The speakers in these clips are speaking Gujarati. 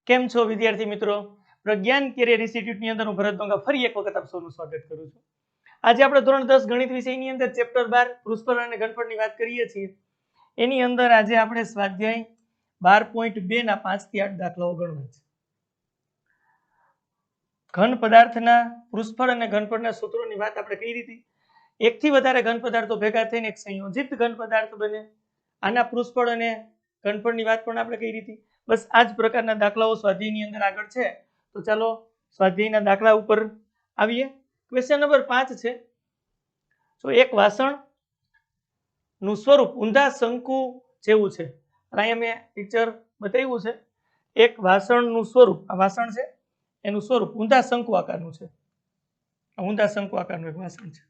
કેમ છો વિદ્યાર્થી મિત્રો? પ્રજ્ઞાન કેરિયર ઇન્સ્ટિટ્યૂટની અંદર હું ભરત ડોંગા ફરી એક વખત આપ સૌનું સ્વાગત કરું છું. આજે આપણે ધોરણ 10 ગણિત વિષયની અંદર ચેપ્ટર 12 પૃષ્ઠફળ અને ઘનફળની વાત કરીએ છીએ. એની અંદર આજે આપણે સ્વાધ્યાય 12.2 ના 5 થી 8 દાખલાઓ ગણવા છે. ઘન પદાર્થના પૃષ્ઠફળ અને ઘનફળના સૂત્રોની વાત આપણે કરી હતી. એકથી વધારે ઘન પદાર્થો ભેગા થઈને એક સંયોજિત ઘન પદાર્થ બને. આના પૃષ્ઠફળ અને ઘનફળની વાત પણ આપણે કરી હતી. બસ આ જ પ્રકારના દાખલાઓ સ્વાધ્યાયની અંદર આગળ છે. તો ચાલો સ્વાધ્યાયના દાખલા ઉપર આવીએ. ક્વેશ્ચન નંબર 5 છે. તો એક વાસણ નું સ્વરૂપ ઊંધા શંકુ જેવું છે. અહીંયા મેં પિક્ચર બતાવ્યું છે. એક વાસણનું સ્વરૂપ, આ વાસણ છે, એનું સ્વરૂપ ઊંધા શંકુ આકારનું છે. ઊંધા શંકુ આકારનું એક વાસણ છે.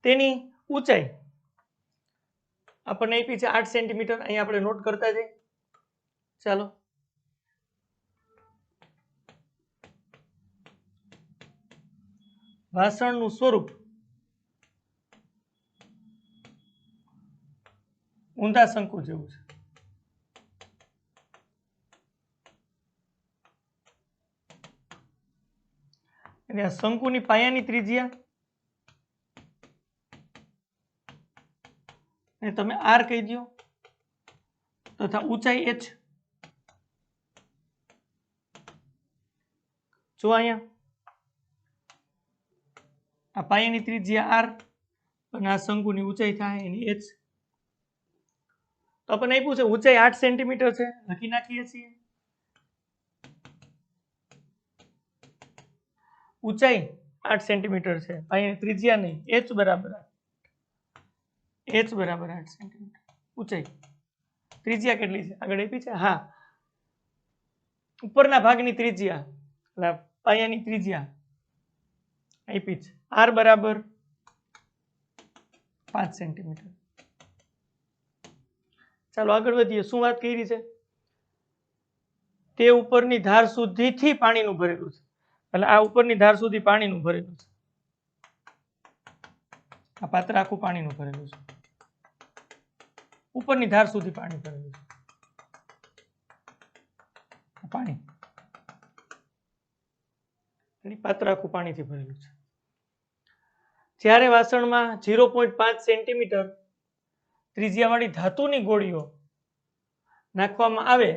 તેની ઊંચાઈ આપણને આપી છે 8 સેન્ટીમીટર. અહીંયા આપણે નોટ કરતા જઈએ. ચાલો, વાસણનું સ્વરૂપ ઊંધા શંકુ જેવું છે. અને આ શંકુની પાયાની ત્રિજ્યા ને તમે r કહી દો તથા ઊંચાઈ h. જો અહીંયા આ પાયાની ત્રિજ્યા r અને આ શંકુની ઊંચાઈ થાય એની h. તો આપણને આપ્યું છે ઊંચાઈ 8 સેન્ટીમીટર છે. લખી નાખીએ છીએ. ઊંચાઈ 8 સેન્ટીમીટર છે. પાયાની ત્રિજ્યા નહીં, h બરાબર 8 સેન્ટીમીટર ઊંચાઈ. ત્રિજ્યા કેટલી છે આગળ આપી છે? હા, ઉપરના ભાગની ત્રિજ્યા એટલે પાયાની ત્રિજ્યા આપી છે r બરાબર 5 સેન્ટીમીટર. ચાલો આગળ વધીએ. શું વાત કરી છે? તે ઉપરની ધાર સુધીથી પાણીનું ભરેલું છે. એટલે આ ઉપરની ધાર સુધી પાણીનું ભરેલું છે. આ પાત્ર આખું પાણીનું ભરેલું છે. ઉપરની ધાર સુધી પાણી ભરેલું છે. પાણી પાત્ર આખું પાણીથી ભરેલું છે. જ્યારે વાસણમાં 0.5 સેન્ટીમીટર ત્રિજ્યાવાળી ધાતુની ગોળીઓ નાખવામાં આવે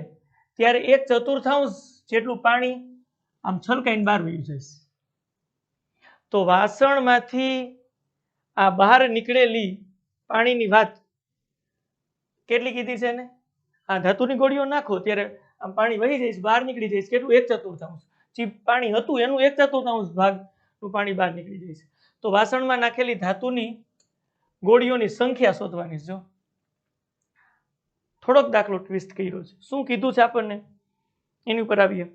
ત્યારે 1/4 જેટલું પાણી આમ છલકાઈને બહાર વહી જશે. તો વાસણમાંથી આ બહાર નીકળેલી પાણીની વાત કેટલી કીધી છે ને? આ ધાતુની ગોળીઓ નાખો ત્યારે આમ પાણી વહી જાય, બહાર નીકળી જાય. કેટલું? 1/4. જે પાણી હતું એનું 1/4 ભાગનું પાણી બહાર નીકળી જાય છે. તો વાસણમાં નાખેલી ધાતુની ગોળીઓની સંખ્યા શોધવાની. જો થોડોક દાખલો ટ્વિસ્ટ કર્યો છે. શું કીધું છે આપણને એની ઉપર આવીએ.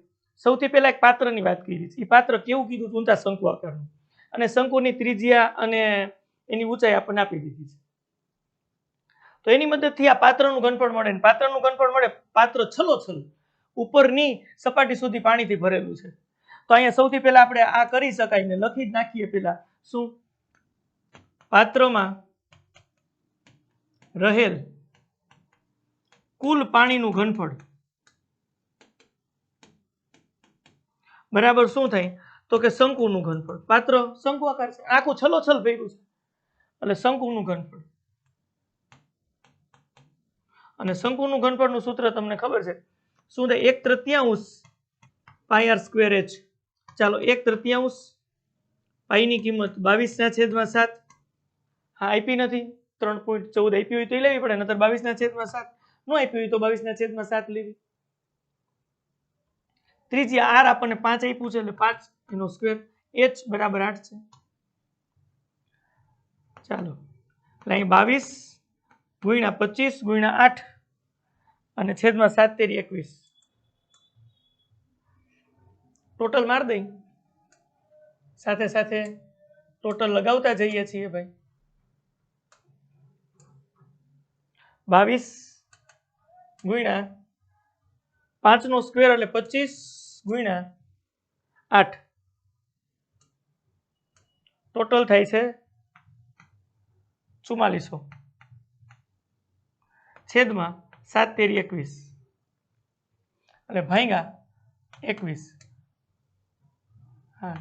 સૌથી પહેલા એક પાત્રની વાત કરી છે. એ પાત્ર કેવું કીધું? ઊંધા શંકુ આકારનું. અને શંકુની ત્રિજ્યા અને એની ઊંચાઈ આપણને આપી દીધી છે. તો એની મદદથી આ પાત્રનું ઘનફળ મળે. પાત્રનું ઘનફળ મળે. પાત્ર છલોછલ ઉપરની સપાટી સુધી પાણીથી ભરેલું છે. તો અહીંયા સૌથી પહેલા આપણે આ કરી શકાય ને લખી જ નાખીએ. પહેલા શું? પાત્રમાં રહેલ કુલ પાણીનું ઘનફળ બરાબર શું થાય? તો કે શંકુનું ઘનફળ. પાત્ર શંકુ આકાર છે, આખું છલોછલ ભર્યું છે, એટલે શંકુનું ઘનફળ. અને શંકુનું ઘનફળનું સૂત્ર તમને ખબર છે શું થાય? 1/3 પાઈ r સ્ક્વેર h. ચાલો, 1/3 પાઈની કિંમત 22/7. હા, આપી નથી. 3.14 આપી હોય તો લેવી પડે, નતર 22/7 ન આપી હોય તો 22/7 લેવી. ત્રિજ્યા r આપણને 5 આપ્યું છે એટલે 5 એનો સ્ક્વેર. h બરાબર 8 છે. ચાલો, એટલે અહીં 22 ગુણ્યા 25 ગુણ્યા 8 અને છેદમાં 7 તેરી 21. ટોટલ માર દઈ. સાથે સાથે ટોટલ લગાવતા જઈએ છીએ ભાઈ. 22 ગુણ્યા 5 નો સ્ક્વેર એટલે 25 ગુણ્યા 8. ટોટલ થાય છે 4400 છેદમાં 7 તેરી 21. અને ભાગ્યા 21, હા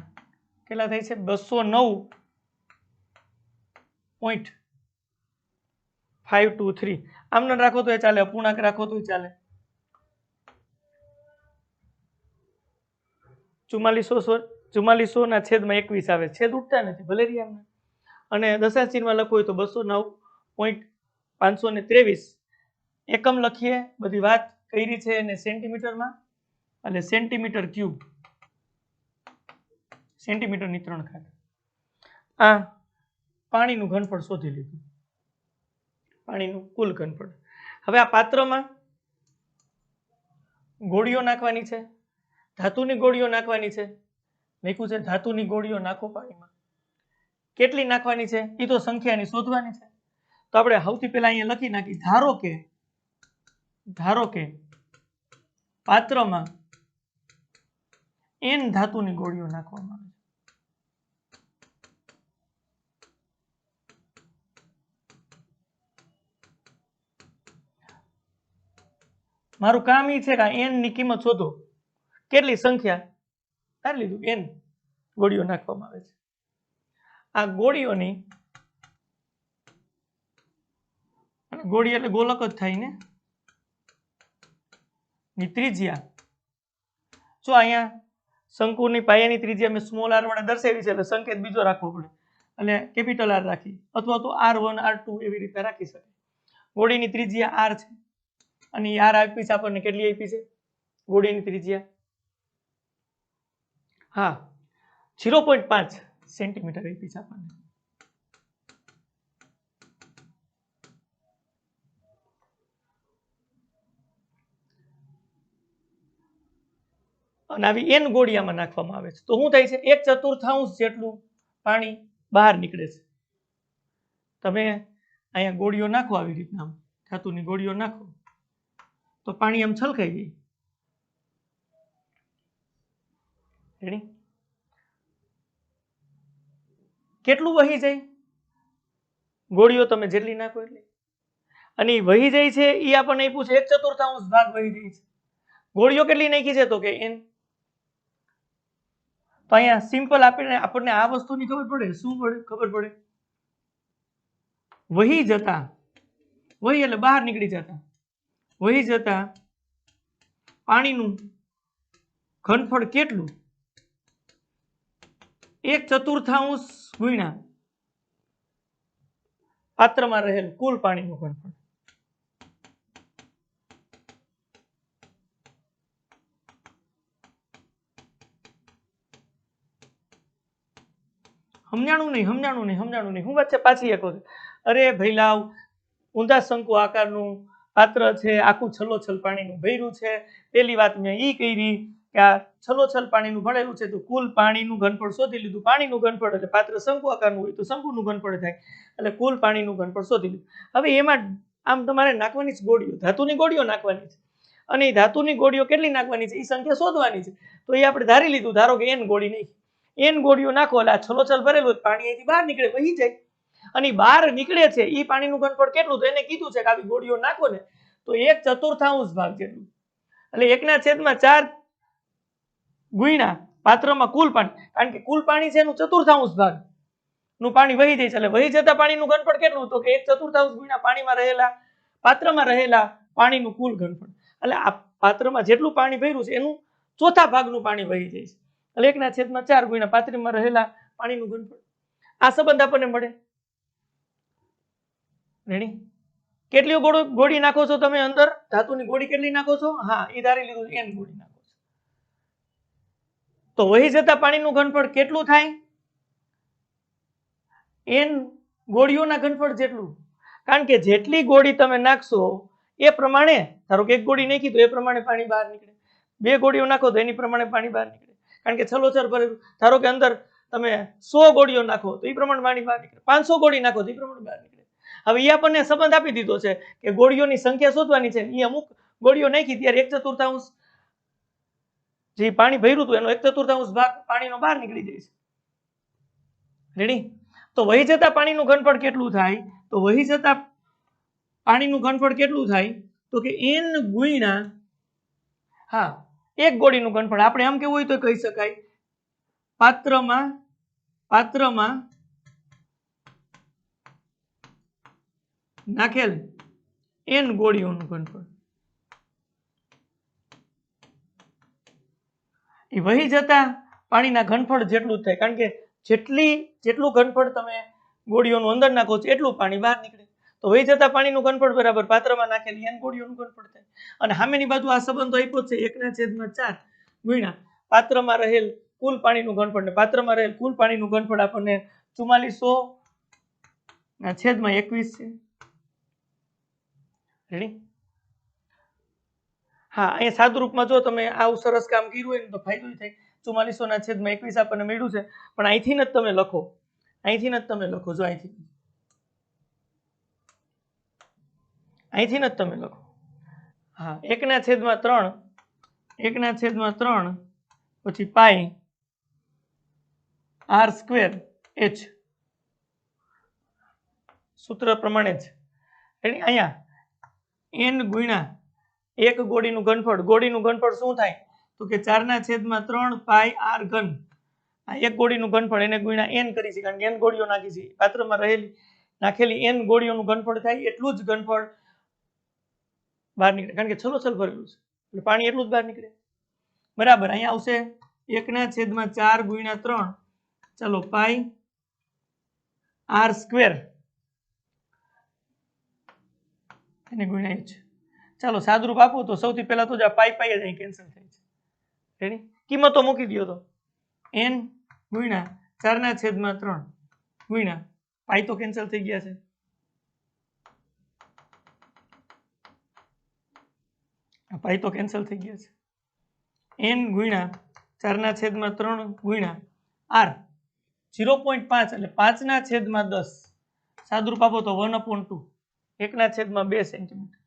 કેટલા થાય છે 209.523. આમ ન રાખો તો ચાલે, અપૂર્ણાંક રાખો તો ચાલે. 4400 ના છેદમાં 21 આવે, છેદ ઉઠતા નથી ભલે રી એમને. અને દશાંશ ચિહ્નમાં લખવું હોય તો 209.523 એકમ લખીએ. બધી વાત કરી છે એને સેન્ટીમીટરમાં, એટલે સેન્ટીમીટર ક્યુબ, સેન્ટીમીટરની 3 ઘાત. આ પાણીનું ઘનફળ શોધી લીધું, પાણીનું કુલ ઘનફળ. હવે આ પાત્રમાં ગોળીઓ નાખવાની છે, ધાતુની ગોળીઓ નાખવાની છે. લખ્યું છે ધાતુની ગોળીઓ નાખો પાણીમાં. કેટલી નાખવાની છે એ તો સંખ્યાની શોધવાની છે. તો આપણે સૌથી પહેલા અહીંયા લખી નાખી, ધારો કે પાત્રમાં n ધાતુની ગોળીઓ નાખવામાં આવે છે. મારું કામ એ છે કે n ની કિંમત શોધો, કેટલી સંખ્યા ધારી લીધું n ગોળીઓ નાખવામાં આવે છે. આ ગોળીઓની, ગોળી એટલે ગોલક જ થાય ને, ની ત્રિજ્યા, જો અહીંયા શંકુની પાયાની ત્રિજ્યા મેં સ્મોલ r વડે દર્શાવી છે, એટલે સંકેત બીજો રાખવો પડે, એટલે કેપિટલ R રાખી, અથવા તો R1 R2 એવી રીતે રાખી શકે. ગોળીની ત્રિજ્યા r છે, અને r આપી છે આપણને, કેટલી આપી છે ગોળીની ત્રિજ્યા? હા 0.5 સેન્ટીમીટર આપી છે આપણને. અને આવી n ગોળીયામાં નાખવામાં આવે છે તો શું થાય છે, 1/4 જેટલું પાણી બહાર નીકળે છે. તમે અહીંયા ગોળીઓ નાખો, આવી રીતના ધાતુની ગોળીઓ નાખો તો પાણી આમ છલકાઈ જાય. રેડી? કેટલું વહી જાય? ગોળીઓ તમે જેટલી નાખો એટલી. અને વહી જાય છે એ આપણને આપ્યું છે 1/4 ભાગ વહી જાય છે. ગોળીઓ કેટલી નાખી છે તો કે n. તો અહીંયા સિમ્પલ આપણને આ વસ્તુની ખબર પડે, શું ખબર પડે? વહી જતા, વહી એટલે બહાર નીકળી જતા, વહી જતા પાણીનું ઘનફળ કેટલું? 1/4 ગુણ્યા પાત્રમાં રહેલ કુલ પાણીનું ઘનફળ. સમજાણું નહીં? શું વાત છે? પાછી એક વખત. અરે ભાઈ લાવ, ઊંધા શંકુ આકારનું પાત્ર છે, આખું છલોછલ પાણીનું ભર્યું છે. પેલી વાત મેં ઈ કરી કે આ છલોછલ પાણીનું ભરેલું છે, તો કુલ પાણીનું ઘનફળ શોધી લીધું. પાણીનું ઘનફળ એટલે પાત્ર શંકુ આકારનું હોય તો શંકુનું ઘનફળ થાય, એટલે કુલ પાણીનું ઘનફળ શોધી લીધું. હવે એમાં આમ તમારે નાખવાની છે ગોળીઓ, ધાતુની ગોળીઓ નાખવાની છે, અને એ ધાતુની ગોળીઓ કેટલી નાખવાની છે એ સંખ્યા શોધવાની છે. તો એ આપણે ધારી લીધું, ધારો કે n ગોળી નાખી, n ગોળીઓ નાખો એટલે આ છલોછલ ભરેલું પાણી અહીંથી બહાર નીકળે, વહી જાય. અને બહાર નીકળે છે એ પાણીનું ઘનફળ કેટલું? તો એને કીધું છે કે આવી ગોળીઓ નાખો ને તો 1/4 ભાગ જેટલું, એટલે 1/4 ગુણ્યા પાત્રમાં કુલ પાણી, કારણ કે કુલ પાણી છે એનું 1/4 ભાગ નું પાણી વહી જાય છે, એટલે વહી જતા પાણીનું ઘનફળ કેટલું? તો કે 1/4 ગુણ્યા પાણીમાં રહેલા, પાત્રમાં રહેલા પાણીનું કુલ ઘનફળ. એટલે આ પાત્રમાં જેટલું પાણી ભર્યું છે એનું ચોથા ભાગનું પાણી વહી જાય છે, એટલે 1/4 ગુણ્યા પાત્રમાં રહેલા પાણીનું ઘનફળ. આ સંબંધ આપણને મળે. રેડી? કેટલી ગોળી નાખો છો તમે અંદર? ધાતુની ગોળી કેટલી નાખો છો? હા એ ધારી લીધું, n ગોળી નાખો છો. તો વહી જતા પાણીનું ઘનફળ કેટલું થાય? n ગોળીઓના ઘનફળ જેટલું. કારણ કે જેટલી ગોળી તમે નાખશો એ પ્રમાણે, ધારો કે એક ગોળી નાખી તો એ પ્રમાણે પાણી બહાર નીકળે, બે ગોળીઓ નાખો તો એની પ્રમાણે પાણી બહાર નીકળે. કારણ કે છલોછલ ભરેલું, ધારો કે અંદર તમે 100 ગોળીઓ નાખો તો એ પ્રમાણે પાણી બહાર નીકળે, 500 ગોળી નાખો તો એ પ્રમાણે બહાર નીકળે. હવે એ આપણને સંબંધ આપી દીધો છે કે ગોળીઓની સંખ્યા શોધવાની છે. એ અમુક ગોળીઓ નાખી ત્યારે 1/4 જે પાણી ભર્યું હતું એનો 1/4 ભાગ પાણીનો બહાર નીકળી જાય છે. રેડી? તો વહી જતા પાણીનું ઘનફળ કેટલું થાય? તો વહી જતા પાણીનું ઘનફળ કેટલું થાય? તો કે n ગુણ્યા, હા એક ગોળીનું ઘનફળ આપણે આમ કેવું હોય તો કહી શકાય પાત્રમાં નાખેલ n ગોળીઓનું ઘનફળ એ વહી જતા પાણીના ઘનફળ જેટલું જ થાય, કારણ કે જેટલું ઘનફળ તમે ગોળીઓનું અંદર નાખો છો એટલું પાણી બહાર નીકળે. તો વહી જતા પાણીનું ઘનફળ બરાબર પાત્રમાં નાખેલી n ગોળીઓનું ઘનફળ થાય. અને સામેની બાજુ આ સંબંધો આપ્યો છે 1/4 ગુણ્યા પાત્રમાં રહેલ કુલ પાણીનું ઘનફળ, ને પાત્રમાં રહેલ કુલ પાણીનું ઘનફળ આપણને 4400/21 છે. રેડી? હા, અહીંયા સાદું રૂપમાં જો તમે આવું સરસ કામ કર્યું હોય ને તો ફાયદો થાય. 4400/21 આપણને મળ્યું છે, પણ અહીંથી જ તમે લખો, અહીંથી જ તમે લખો, જો અહીંથી જ તમે લખો. હા, 1/3 પછી પાઈ r² h સૂત્ર પ્રમાણે જ. અહીંયા n ગુણ્યા એક ગોળીનું ઘનફળ શું થાય તો કે 4/3 પાઈ r ઘન. આ એક ગોળીનું ઘનફળ એને ગુણ્યા n કરી છે, કારણ કે n ગોળીઓ નાખી છે પાત્રમાં નાખેલી n ગોળીઓનું ઘનફળ થાય એટલું જ ઘનફળ બહાર નીકળે, કારણ કે છલોછલ ભરેલું છે એટલે પાણી એટલું જ બહાર નીકળે. બરાબર. અહીંયા આવશે 1/4 ગુણ્યા 3 ચલો પાઈ r² એને ગુણ્યા h. ચાલો સાદુરૂપ આપો તો સૌથી પહેલા તો પાઈ પાઈ જ અહીં કેન્સલ થાય છે. રેડી? કિંમતો મૂકી દો તો n ગુણ્યા 4/3 ગુણ્યા પાઈ તો કેન્સલ થઈ ગયા છે, પાઈ તો કેન્સલ થઈ ગયા છે. n ગુણ્યા 4/3 ગુણ્યા r 0.5 એટલે 5/10 સાદુરૂપ આપો તો 1/2 1/2 સેન્ટીમીટર.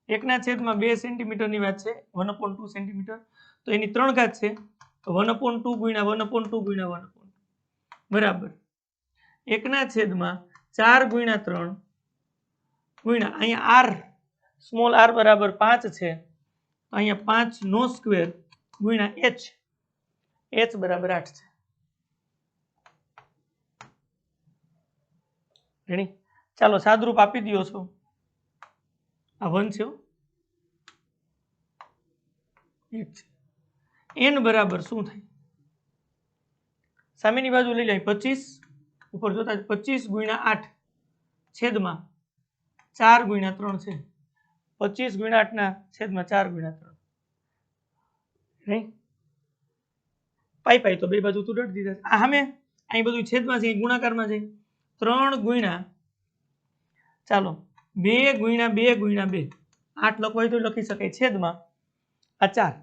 1/2 સેન્ટીમીટરની વાત છે, 1/2 સેન્ટીમીટર. તો એની 3 ઘાત છે તો 1/2 ગુણ્યા 1/2 ગુણ્યા 1/2 બરાબર 1/4 ગુણ્યા 3 ગુણ્યા અહીંયા r સ્મોલ r બરાબર 5 છે, અહીંયા 5 ગુણ્યા h બરાબર 8 છે. રેડી? ચાલો સાદુરૂપ આપી દો છો. આ 1 છે, n બરાબર શું થાય સામેની બાજુ લઈ લે 25 ઉપર જોતા 25 ગુણ્યા 8 છેદમાં 4 ગુણ્યા 3 છે. 25 ગુણ્યા 8 ના છેદમાં 4 ગુણ્યા 3. નહીં પાઈ તો બે બાજુ તું ડટ દીધા. આ સામે અહીં બધું છેદમાં છે, ગુણાકારમાં છે. 3 ગુણ્યા ચાલો 2 ગુણ્યા 2 ગુણ્યા 2 8 લખો હોય તો લખી શકાય છેદમાં આ 4.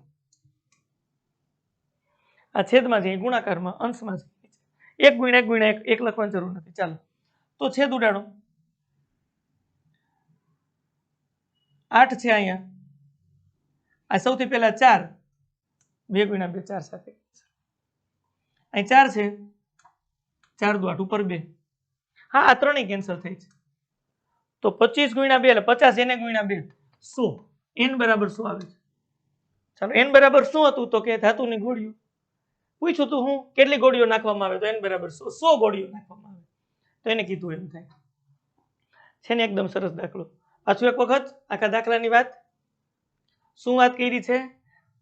આ છેદમાં છે, ગુણાકારમાં અંશમાં છે. 1 ગુણ્યા 1 ગુણ્યા 1 લખવાની જરૂર નથી. ચાલો તો છેદ ઉડાડો. 8 છે અહીંયા, આ સૌથી પહેલા 4 2 ગુણ્યા 2 4 સાથે અહીં 4 છે, 4 દુ 8 ઉપર 2. હા, આ ત્રણેય કેન્સલ થઈ છે. તો 25 ગુણ્યા 2 એટલે 50 એને ગુણ્યા 2 100. n બરાબર 100 આવે છે. ચાલો n બરાબર શું હતું તો કે ધાતુની ગોળીઓ પૂછ્યું તું હું કેટલી ગોળીઓ નાખવામાં આવે તો n બરાબર 100 ગોળીઓ નાખવામાં આવે તો એને કીધું એમ થાય છે ને. એકદમ સરસ દાખલો. પાછું એક વખત આખા દાખલાની વાત શું વાત કરી છે?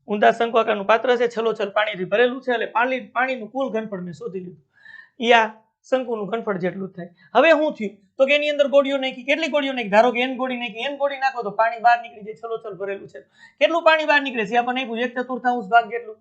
ઊંધા શંકવાકારનું પાત્ર છે, છલોછલ પાણીથી ભરેલું છે, એટલે પાણીનું કુલ ઘનફળ મેં શોધી લીધું. આ શંકુનું ઘનફળ જેટલું જ થાય. હવે શું થયું તો કે એની અંદર ગોળીઓ નાખી. કેટલી ગોળીઓ નાખી? ધારો કે n ગોળી નાખી. n ગોળી નાખો તો પાણી બહાર નીકળી જાય, છલોછલ ભરેલું છે. કેટલું પાણી બહાર નીકળે છે આપણને નાખ્યું 1/4 ભાગ જેટલું.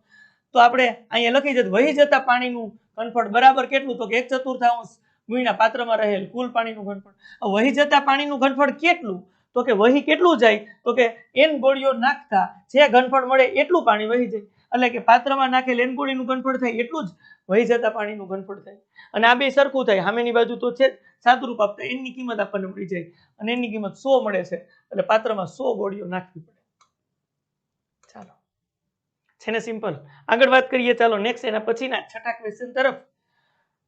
તો આપણે અહીંયા લખી દઈએ વહી જતા પાણીનું ઘનફળ બરાબર કેટલું તો કે 1/4 ગુણ્યા પાત્રમાં રહેલ કુલ પાણીનું ઘનફળ. વહી જતા પાણીનું ઘનફળ કેટલું તો કે વહી કેટલું જાય તો કે n ગોળીઓ નાખતા જે ઘનફળ મળે એટલું પાણી વહી જાય, એટલે કે પાત્રમાં નાખેલ n ગોળીનું ઘનફળ થાય એટલું જ વહી જતા પાણીનું ઘનફળ થાય. અને આ બે સરખું થાય. સામેની બાજુ તો છે સાદુરૂપ આપતા n ની કિંમત આપણને મળી જાય અને n ની કિંમત 100 મળે છે, એટલે પાત્રમાં 100 ગોળીઓ નાખવી પડે. ચાલો છે ને સિમ્પલ. આગળ વાત કરીએ. ચાલો નેક્સ્ટ એના પછીના છઠ્ઠા ક્વેશ્ચન તરફ.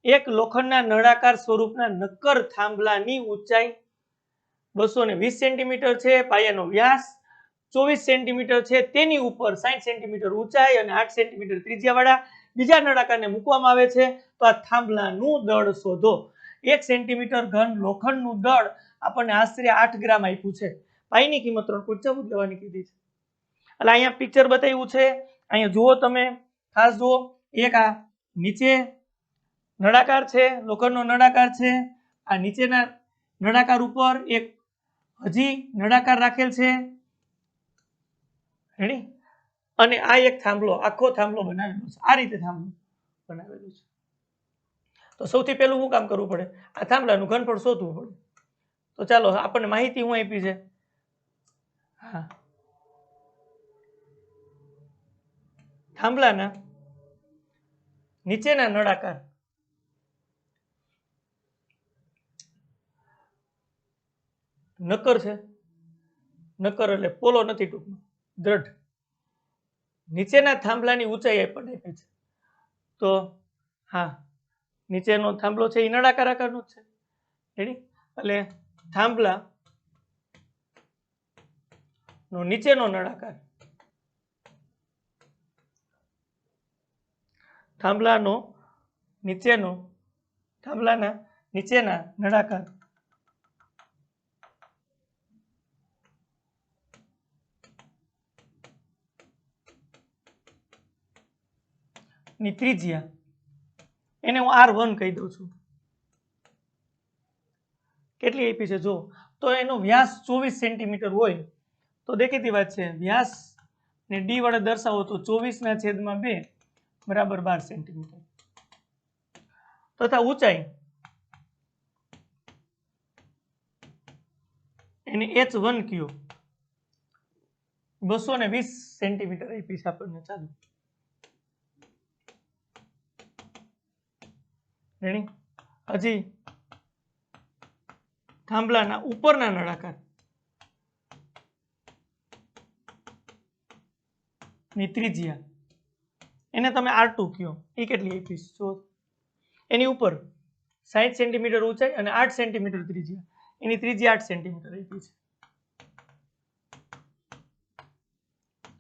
એક લોખંડના નળાકાર સ્વરૂપના નક્કર થાંભલાની ઊંચાઈ 220 સેન્ટીમીટર છે, પાયાનો વ્યાસ 24 સેન્ટીમીટર છે તેની ઉપર 60 સેન્ટીમીટર ઊંચાઈ અને 8 સેન્ટીમીટર ત્રિજ્યાવાળા બીજા નળાકારને મૂકવામાં આવે છે તો આ થાંભલાનું દળ શોધો. 1 સેન્ટીમીટર ઘન લોખંડનું દળ આપણને આશરે 8 ગ્રામ આપ્યું છે. પાઈની કિંમત 3.14 લેવાની કીધી છે. એટલે અહીંયા પિક્ચર બતાવ્યું છે, અહીંયા જુઓ તમે, ખાસ જુઓ. એક આ નીચે નળાકાર છે, લોખંડનો નળાકાર છે. આ નીચેના નળાકાર ઉપર એક હજી નળાકાર રાખેલ છે, રેડી? અને આ એક થાંભલો, આખો થાંભલો બનાવેલો છે. આ રીતે થાંભલો બનાવેલું છે. તો સૌથી પહેલું શું કામ કરવું પડે? આ થાંભલાનું ઘનફળ શોધવું પડે. તો ચાલો, આપણને માહિતી હું આપી છે. હા, થાંભલાના નીચેના નળાકાર નક્કર છે. નક્કર એટલે પોલો નથી, ટૂંકમાં દ્રઢ. નીચેના થાંભલાની ઊંચાઈ આપણને આપી છે. તો હા, નીચેનો થાંભલો છે એ નળાકાર આકારનો જ છે, રેડી? એટલે થાંભલા નો નીચેનો નળાકાર, થાંભલાના નીચેના નળાકાર ની ત્રિજ્યા એને હું R1 કહી દઉં છું. કેટલી આપી છે જો, તો એનો વ્યાસ 24 સેન્ટીમીટર હોય તો દેખીતી વાત છે, વ્યાસ ને ડી વડે દર્શાવો તો 24/2 બરાબર 12 સેન્ટીમીટર. તથા ઊંચાઈ એને H1 કયો 220 સેન્ટીમીટર આપી છે આપણને. ચાલો, રેડી? હજી થાંભલાના ઉપરના નળાકાર ની ત્રિજ્યા એને તમે R2 કયો, એ કેટલી આપી છે? એની ઉપર 60 સેન્ટીમીટર ઊંચાઈ અને 8 સેન્ટીમીટર ત્રિજ્યા, એની ત્રિજ્યા 8 સેન્ટીમીટર આપી છે.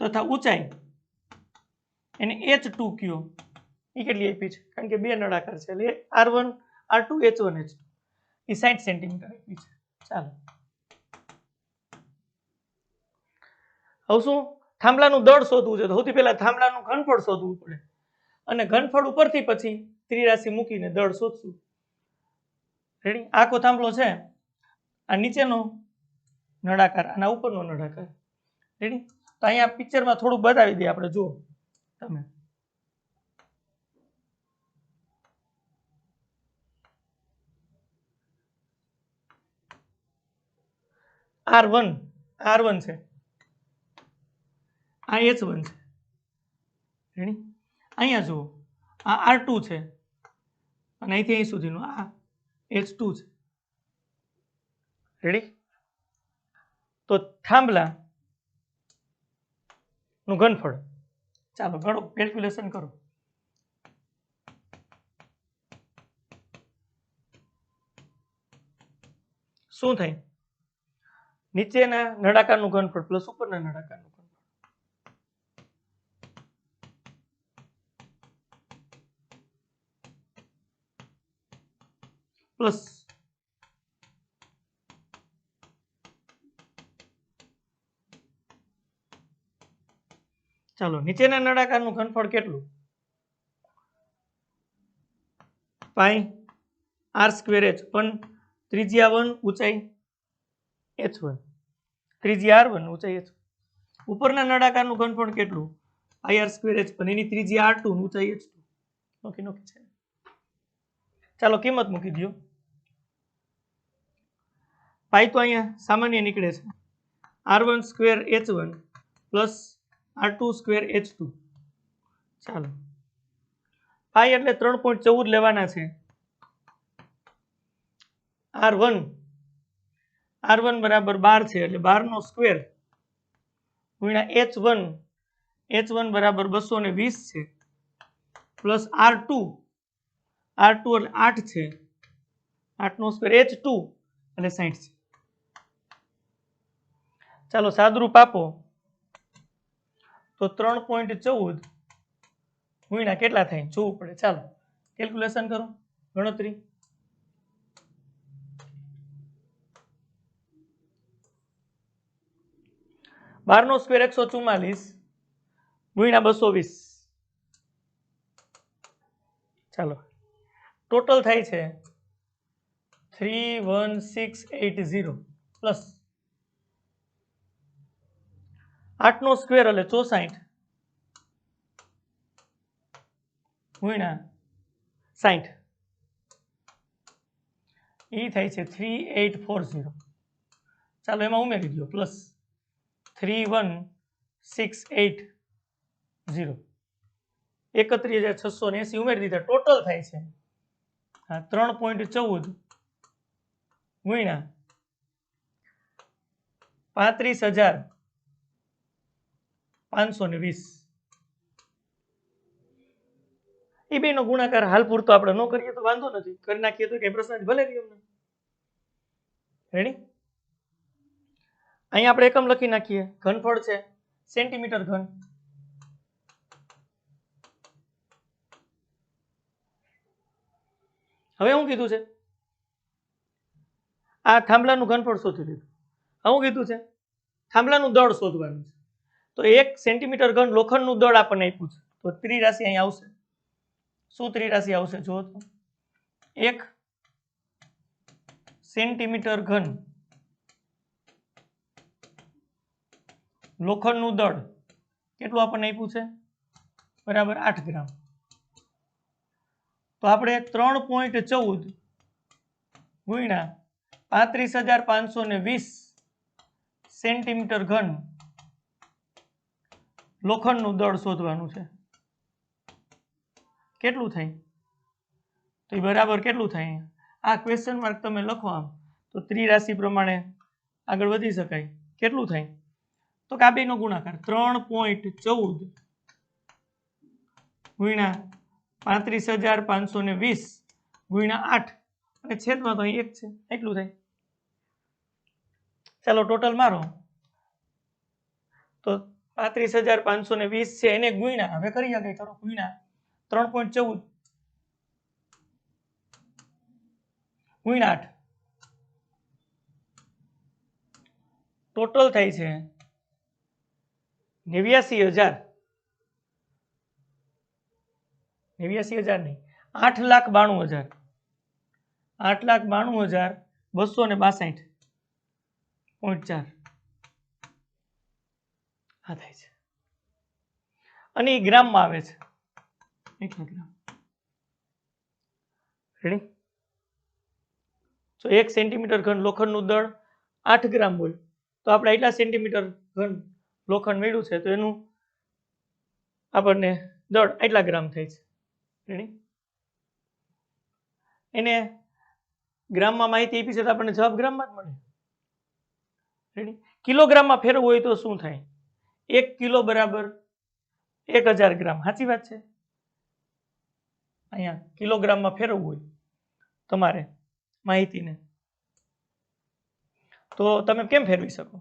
તથા ઊંચાઈ એને H2 કયો, એ કેટલી આપી છે? કારણ કે બે નળાકાર છે એટલે R1 R2 H1 H2, એ 60 સેન્ટીમીટર આપી છે. ચાલો, હવે શું? થાંભલાનું દળ શોધવું છે તો સૌથી પહેલા થાંભલાનું ઘનફળ શોધવું પડે, અને ઘનફળ ઉપરથી પછી ત્રિરાશી મૂકીને દળ શોધશું. રેડી? આખો થાંભલો છે, આ નીચેનો નળાકાર, આના ઉપરનો નળાકાર, રેડી? તો અહીંયા પિક્ચરમાં થોડું બતાવી દઈએ આપણે, જુઓ તમે. R1 છે, આ H1 છે, રેડી? અહીંયા જુઓ, આ R2 છે અને અહીંથી અહીં સુધીનું આ H2 છે, રેડી? તો થાંભલા નું ઘનફળ, ચાલો ગણો, કેલ્ક્યુલેશન કરો. શું થાય? નીચેના નળાકારનું ઘનફળ પ્લસ ઉપરના નળાકારનું ઘનફળ, પ્લસ ચાલો, નીચેના નળાકારનું ઘનફળ કેટલું? પાઈ R² H1, ત્રિજ્યા 1, ઊંચાઈ H1, ત્રિજ્યા R1, ઊંચાઈ H1. ઉપરના નળાકારનું ઘનફળ કેટલું? Ir² H1, એની ત્રિજ્યા R2, ઊંચાઈ H2. નોકી છે. ચાલો, કિંમત મૂકી દો. પાઈ તો અહીંયા સામાન્ય નીકળે છે, R1² H1 plus R2² H2. ચાલો, પાઈ એટલે 3.14 લેવાના છે. R1 બરાબર 12 છે એટલે 12 નો સ્ક્વેર ગુણ્યા H1 બરાબર 220 છે, પ્લસ R2 એટલે 8 છે, 8 નો સ્ક્વેર H2 એટલે 60 છે. ચાલો, સાદરૂપ આપો તો 3.14 ગુણ્યા કેટલા થાય જોવું પડે. ચાલો કેલ્ક્યુલેશન કરો, ગણતરી. 12 નો સ્ક્વેર 144 ગુણ્યા 220. ચાલો ટોટલ થાય છે 31680 પ્લસ 8 નો સ્ક્વેર એટલે 64 ગુણ્યા 60 એ થાય છે 3840. ચાલો એમાં ઉમેરી દો પ્લસ 31680 31,680 ઉમેરી દીધા. ટોટલ થાય છે 3.14 ગુણ્યા 35,520. એ બેનો ગુણાકાર હાલ પૂરતો આપણે ન કરીએ તો વાંધો નથી, કરી નાખીએ તો કઈ પ્રશ્ન ભલે રહ્યો. રેડી? અહીંયા આપણે એકમ લખી નાખીએ. ઘનફળ છે સેન્ટીમીટર ઘન. હવે શું કીધું છે? આ થાંભલાનું ઘનફળ શોધી લીધું. શું કીધું છે? થાંભલાનું દળ શોધવાનું છે. તો 1 સેન્ટીમીટર ઘન લોખંડનું દળ આપણને આપ્યું છે, તો ત્રિરાશિ અહીં આવશે. શું ત્રિરાશિ આવશે જો તો? 1 સેન્ટીમીટર ઘન લોખંડનું દળ કેટલું આપણને આપ્યું છે? બરાબર 8 ગ્રામ. તો આપણે 3.14 ગુણ્યા 35,520 સેન્ટીમીટર ઘન લોખંડનું દળ શોધવાનું છે. કેટલું થાય? તો એ બરાબર કેટલું થાય? આ ક્વેશ્ચન માર્ક તમે લખો આમ તો ત્રિરાશિ પ્રમાણે આગળ વધી શકાય. કેટલું થાય? તો કે આ બેનો ગુણાકાર 3.14 ગુણ્યા 35,520 ગુણ્યા 8 અને છેદમાં તો અહીં 1 છે, એટલું થાય. ચાલો ટોટલ મારો તો 35,520 છે એને ગુણ્યા, હવે કરી શકે કરો ગુણ્યા 3.14 ગુણ્યા 8 ટોટલ થાય છે 89,000. 89,000 નહીં, 8,92,000. 8,92,262.4 આ થાય છે. અને એ ગ્રામમાં આવે છે. 1 ગ્રામ. રેડી? તો 1 સેન્ટીમીટર ઘન લોખંડનું દળ 8 ગ્રામ હોય તો આપણે એટલા સેન્ટીમીટર ઘન લોખંડ મેળવ્યું છે તો એનું આપણને દળ એટલા ગ્રામ થાય છે. રેડી? એને ગ્રામમાં માહિતી આપી છે તો આપણને જવાબ ગ્રામમાં જ મળે. રેડી? કિલોગ્રામમાં ફેરવવું હોય તો શું થાય? 1 કિલો બરાબર 1000 ગ્રામ. સાચી વાત છે? અહીંયા કિલોગ્રામમાં ફેરવવું હોય તમારે માહિતીને તો તમે કેમ ફેરવી શકો?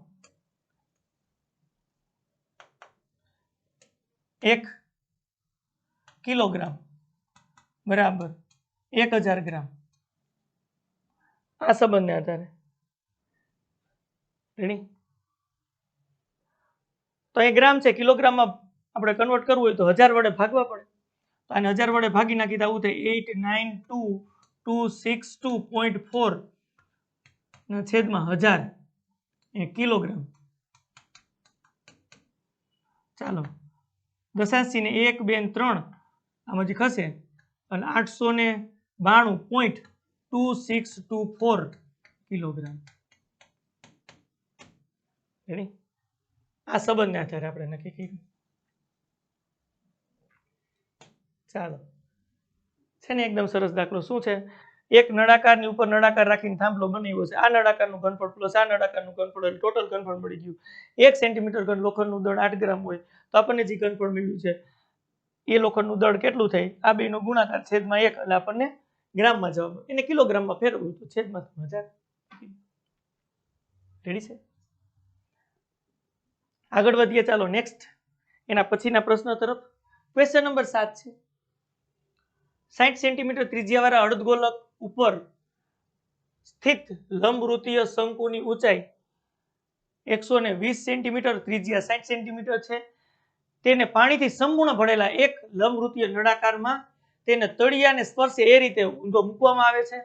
1 કિલોગ્રામ બરાબર 1000 ગ્રામ. આ સંબંધને આધારે. રેડી? તો એ ગ્રામ છે, કિલોગ્રામમાં આપણે કન્વર્ટ કરવું હોય તો 1000 વડે ભાગવા પડે. તો આને 1000 વડે ભાગી નાખી તો આવું થાય 892,262.4 ના છેદમાં 1000 એ કિલોગ્રામ. ચાલો દશાંશી ને 1 2 3 આમાં જે ખસે અને 892.2624 કિલોગ્રામ. રેડી? આ સંબંધને આધારે આપણે નક્કી કર્યું. ચાલો છે ને એકદમ સરસ દાખલો. શું છે? એક નળાકારની ઉપર નળાકાર રાખીને થાંભલો બનાવ્યો છે. આ નળાકારનું ઘનફળ પ્લસ આ નળાકારનું ઘનફળ એટલે ટોટલ ઘનફળ મળી ગયું. 1 સેન્ટીમીટર ઘન લોખંડનું દળ 8 ગ્રામ હોય તો આપણને જે ઘનફળ મળ્યું છે એ લોખંડનું દળ કેટલું થાય? આ બેનો ગુણાકાર છેદમાં 1 એટલે આપણને ગ્રામમાં જવાબ. એને કિલોગ્રામમાં ફેરવવું તો છેદમાં 1000. રેડી છે? આગળ વધીએ. ચાલો નેક્સ્ટ એના પછીના પ્રશ્ન તરફ. ક્વેશ્ચન નંબર 7 છે 60 સેન્ટીમીટર ત્રિજ્યાવાળા અર્ધગોલક ઉપર સ્થિત લંબવૃત્તીય શંકુની ઊંચાઈ 120 સેન્ટીમીટર, ત્રિજ્યા 60 સેન્ટીમીટર છે. તેને પાણીથી સંપૂર્ણ ભરેલા એક લંબવૃત્તીય નળાકારમાં તેને તળિયાને સ્પર્શે એ રીતે ઊંધો મૂકવામાં આવે છે.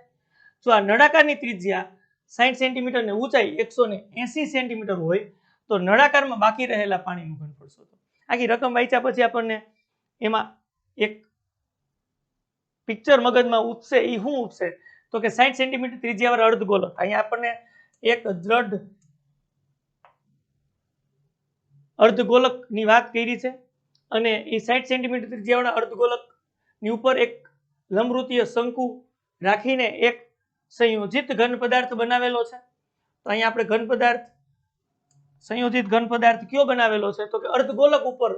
જો આ નળાકારની ત્રિજ્યા 60 સેન્ટીમીટર ને ઊંચાઈ 180 સેન્ટીમીટર હોય તો નળાકારમાં બાકી રહેલા પાણીનું ઘનફળ શોધો. આખી રકમ વાંચ્યા પછી આપણને એમાં એક પિક્ચર મગજમાં ઉઠશે. એ શું ઉઠશે તો કે 60 સેન્ટીમીટર ત્રિજ્યાવાળા અર્ધગોલક, અહીંયા આપણને એક દ્રઢ અર્ધગોલકની વાત કરી છે અને એ 60 સેન્ટીમીટર ત્રિજ્યાવાળા અર્ધગોલકની ઉપર એક લંબવૃત્તીય શંકુ રાખીને એક સંયોજિત ઘન પદાર્થ બનાવેલો છે. તો અહીંયા આપણે ઘન પદાર્થ, સંયોજિત ઘન પદાર્થ કયો બનાવેલો છે તો કે અર્ધગોલક ઉપર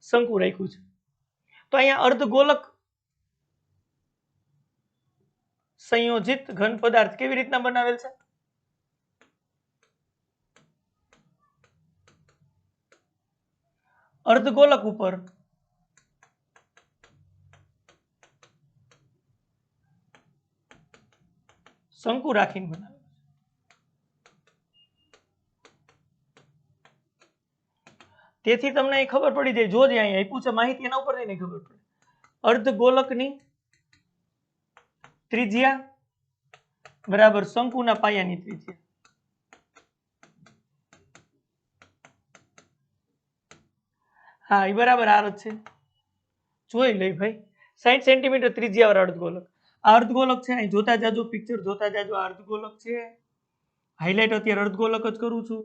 શંકુ રાખ્યું છે. તો અહીંયા અર્ધગોલક સંયોજિત ઘન પદાર્થ કેવી રીતના બનાવેલ છે? અર્ધગોલક ઉપર શંકુ રાખીને બનાવેલ. તેથી તમને અહીં ખબર પડી જાય, જો અહીંયા આપ્યું છે માહિતી એના ઉપરથી નહીં ખબર પડે. અર્ધગોલકની ત્રિજ્યા બરાબર શંકુના પાયાની ત્રિજ્યા. હા એ બરાબર આર જ છે. જોઈ લઈ ભાઈ. 60 સેન્ટીમીટર ત્રિજ્યાવાળા અર્ધગોલક. આ અર્ધગોલક છે, અહીં જોતા જાજો, પિક્ચર જોતા જાજો. આ અર્ધગોલક છે, હાઇલાઇટ અત્યારે અર્ધગોલક જ કરું છું.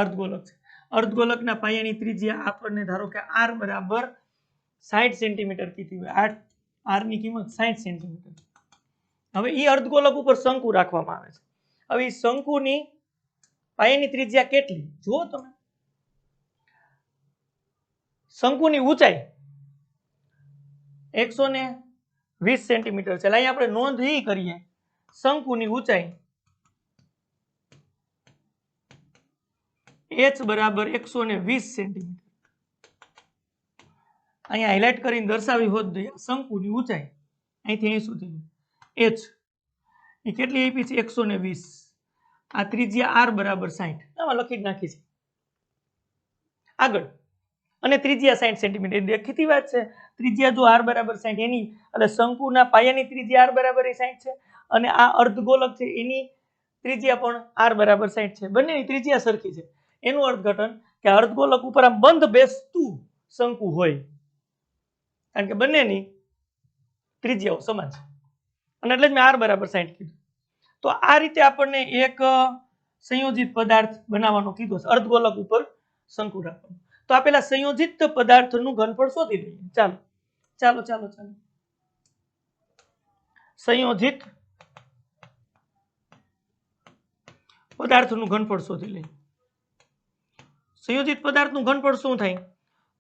અર્ધગોલક છે. અર્ધગોલકના પાયાની ત્રિજ્યા આપણને ધારો કે આર બરાબર 60 સેન્ટીમીટર કીધી હોય. આર ની કિંમત 60 સેન્ટીમીટર. હવે એ અર્ધગોલક ઉપર શંકુ રાખવામાં આવે છે. હવે એ શંકુની પાયાની ત્રિજ્યા કેટલી જુઓ તમે. શંકુની ઊંચાઈ 120 સેન્ટીમીટર છે. અહીંયા આપણે નોંધ એ કરીએ, શંકુની ઊંચાઈ h બરાબર 120 સેન્ટીમીટર. અહીંયા હાઇલાઇટ કરીને દર્શાવી હોત દઈએ શંકુની ઊંચાઈ અહીંથી અહીં સુધી h એ કેટલી આપી છે 120. આ ત્રિજ્યા r બરાબર 60. આમાં લખી જ નાખી છે આગળ. અને ત્રિજ્યા 60 સેન્ટીમીટર. દેખીતી વાત છે, ત્રિજ્યા જો r બરાબર 60 એની એટલે શંકુના પાયાની ત્રિજ્યા r બરાબર 60 છે અને આ અર્ધગોલક છે એની ત્રિજ્યા પણ r બરાબર 60 છે. બંનેની ત્રિજ્યા સરખી છે. એનું અર્થઘટન કે અર્ધગોલક ઉપર આમ બંધ બેસતું શંકુ હોય, કારણ કે બંનેની ત્રિજ્યાઓ સમાન છે અને એટલે જ મેં r બરાબર 60 કીધું. તો આ રીતે આપણને એક સંયોજિત પદાર્થ બનાવવાનો કીધો છે, અર્ધગોલક ઉપર શંકુ રાખવાનું. તો આપેલા સંયોજિત પદાર્થનું ઘનફળ શોધી લઈએ. ચાલો ચાલો ચાલો ચાલો સંયોજિત પદાર્થનું ઘનફળ શોધી લઈએ. સંયોજિત પદાર્થનું ઘનફળ શું થાય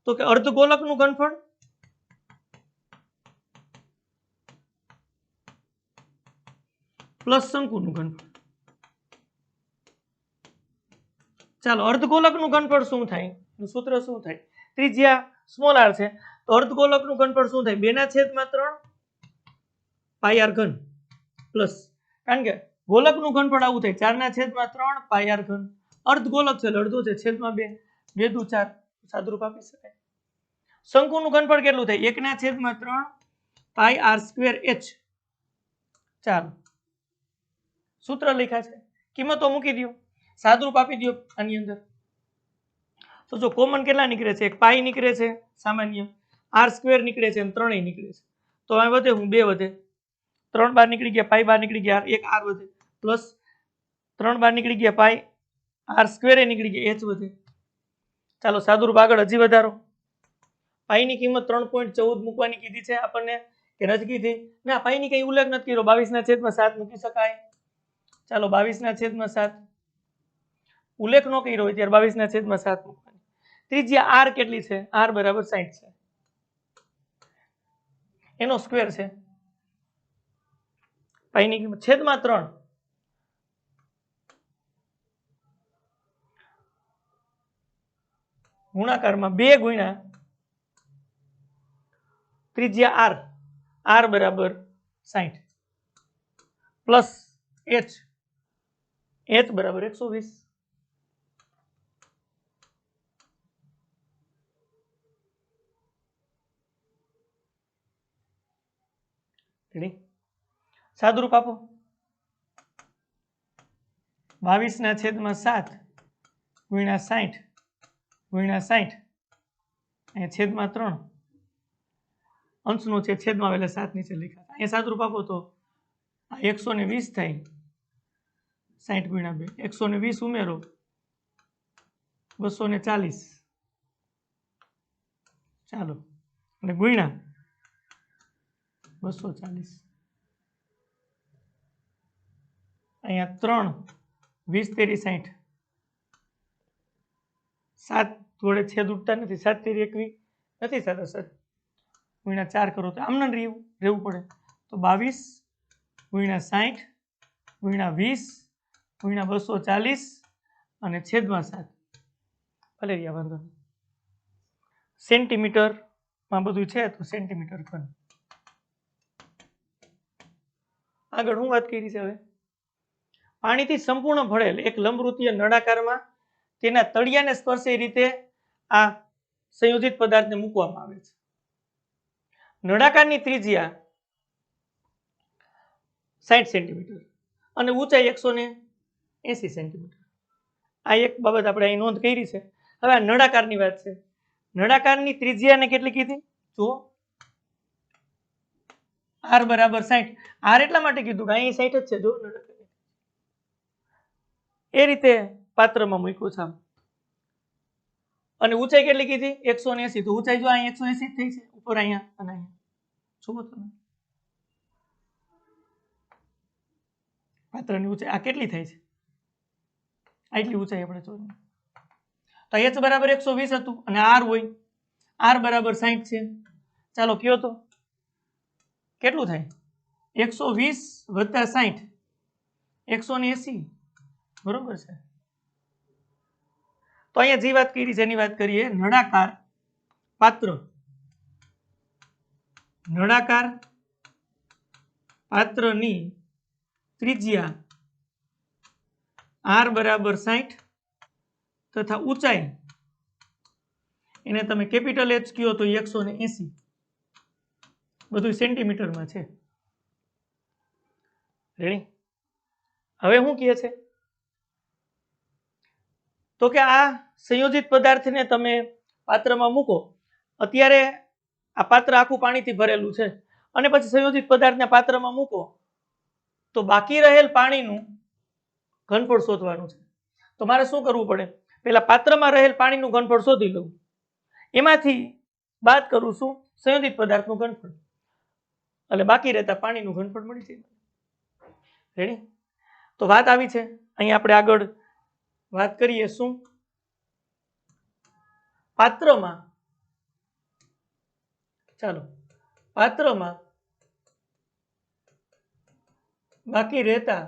તો કે અર્ધગોલકનું ઘનફળ પ્લસ શંકુનું ઘનફળ. ચાલો અર્ધગોલકનું ઘનફળ શું થાય, સૂત્ર શું થાય? ત્રિજ્યા સ્મોલ r છે તો અર્ધગોલકનું ઘનફળ શું થાય? 2/3 પાઈ r ઘન પ્લસ, કારણ કે ગોલકનું ઘનફળ આવું થાય 4/3 પાઈ r ઘન. અર્ધગોલક છે એટલે અડધો છે, છેદમાં 2, 2 દુ 4, સાદુરૂપ આપી શકાય. શંકુનું ઘનફળ કેટલું થાય? 1/3 પાઈ r સ્ક્વેર h. ચાલો સૂત્ર લખ્યા છે, કિંમતો મૂકી દો, સાદુરૂપ આપી દો આની અંદર. તો જો કોમન કેટલા નીકળે છે? એક પાઈ નીકળે છે સામાન્ય, r સ્ક્વેર નીકળે છે અને 3 નીકળે છે. તો આ વધે હું 2 વધે, 3 બાર નીકળી ગયા, પાઈ બાર નીકળી ગયા, એક r વધે પ્લસ 3 બાર નીકળી ગયા, પાઈ r સ્ક્વેર નીકળી ગયા, h વધે. ચાલો સાદુરૂપ આગળ હજી વધારો. પાઈની કિંમત 3.14 મૂકવાની કીધી છે આપણને કે નથી કીધી? ના, પાઈની કઈ ઉલ્લેખ નથી કર્યો. 22/7 મૂકી શકાય. ચાલો 22/7 ઉલ્લેખ ન કર્યો હોય ત્યારે 22/7 મૂકવાની. ત્રિજ્યા r કેટલી છે? r બરાબર 60 છે, એનો સ્ક્વેર છે. પાઈની કિંમત છેદમાં 3, ગુણાકારમાં 2 ગુણ્યા ત્રિજ્યા r બરાબર 60 પ્લસ h બરાબર 120. સાદુરૂપ આપો 22/7 ગુણ્યા 60 ગુણ્યા 60 અહીંયા છેદમાં 3 અંશનો છે છેદમાં આવેલા 7 નીચે લખ્યા અહીંયા સાદુરૂપ આપો તો આ 120 થાય 60 ગુણ્યા 2 120 ઉમેરો 240 ચાલો અને ગુણ્યા 240 અહીંયા 3 20 તેરી 60 7 જોડે છેદ ઉડતા નથી 7 તેરી 21 નથી સાદા સર ગુણ્યા 4 કરો તો આમ ન રહેવું પડે તો 22 ગુણ્યા 60 ગુણ્યા 20 ગુણ્યા 240 અને છેદમાં 7 ભલે રહ્યા વાંધો નહીં સેન્ટીમીટરમાં બધું છે તો સેન્ટીમીટર ઘન. આગળ હું વાત કરી છે હવે પાણીથી સંપૂર્ણ ભરેલ એક લંબવૃત્તીય નળાકારમાં તેના તળિયાને સ્પર્શે એ રીતે આ સંયોજિત પદાર્થને મૂકવામાં આવે છે. નળાકારની ત્રિજ્યા 60 સેન્ટીમીટર અને ઊંચાઈ 180 સેન્ટીમીટર. આ એક બાબત આપણે અહીં નોંધ કરી છે. હવે આ નળાકારની વાત છે. નળાકારની ત્રિજ્યાને કેટલી કીધી જુઓ r બરાબર 60. r એટલા માટે કીધું કે અહીં 60 જ છે જો નળાકાર એ રીતે પાત્રમાં મૂક્યું છે અને ઊંચાઈ કેટલી કીધી 180. તો ઊંચાઈ જો અહીં 180 થઈ છે ઉપર અહીંયા અને અહીંયા જુઓ તમે પાત્રની ઊંચાઈ આ કેટલી થઈ છે આટલી ઊંચાઈ આપણે જોઈ તો h બરાબર 120 હતું અને r હોય r બરાબર 60 છે. ચાલો કયો તો કેટલું થાય 120 વત્તા 60 180 બરોબર છે. તો અહીંયા જે વાત કરી છે એની વાત કરીએ નળાકાર પાત્રની ત્રિજ્યા r બરાબર 60 તથા ઊંચાઈ એને તમે કેપિટલ H કયો તો 180 બધું સેન્ટીમીટરમાં છે. રેડી હવે શું કહે છે તો કે આ સંયોજિત પદાર્થને તમે પાત્રમાં મૂકો અત્યારે આ પાત્ર આખું પાણીથી ભરેલું છે અને પછી સંયોજિત પદાર્થને પાત્રમાં મૂકો તો બાકી રહેલ પાણીનું ઘનફળ શોધવાનું છે. તો મારે શું કરવું પડે પહેલા પાત્રમાં રહેલ પાણીનું ઘનફળ શોધી લઉં એમાંથી બાદ કરું છું સંયોજિત પદાર્થનું ઘનફળ એટલે બાકી રહેતા પાણીનું ઘનફળ મળી જાય. રેડી તો વાત આવી છે અહીં આપણે આગળ વાત કરીએ શું પાત્રમાં બાકી રહેતા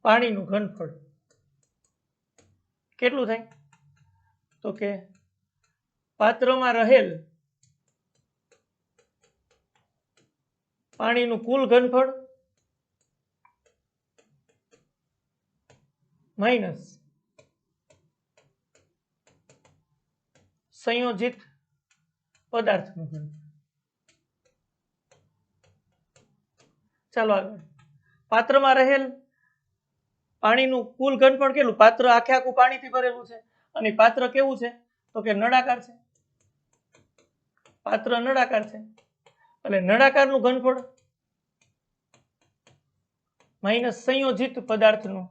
પાણીનું ઘનફળ કેટલું થાય તો કે પાત્રમાં રહેલ પાણીનું કુલ ઘનફળ માઇનસ સંયોજિત પદાર્થનું ઘનફળ. ચાલો આગળ પાત્રમાં રહેલ પાણીનું કુલ ઘનફળ કેટલું પાત્ર આખે આખું પાણીથી ભરેલું છે અને પાત્ર કેવું છે તો કે નળાકાર છે પાત્ર નળાકાર છે એટલે નળાકારનું ઘનફળ માઇનસ સંયોજિત પદાર્થનું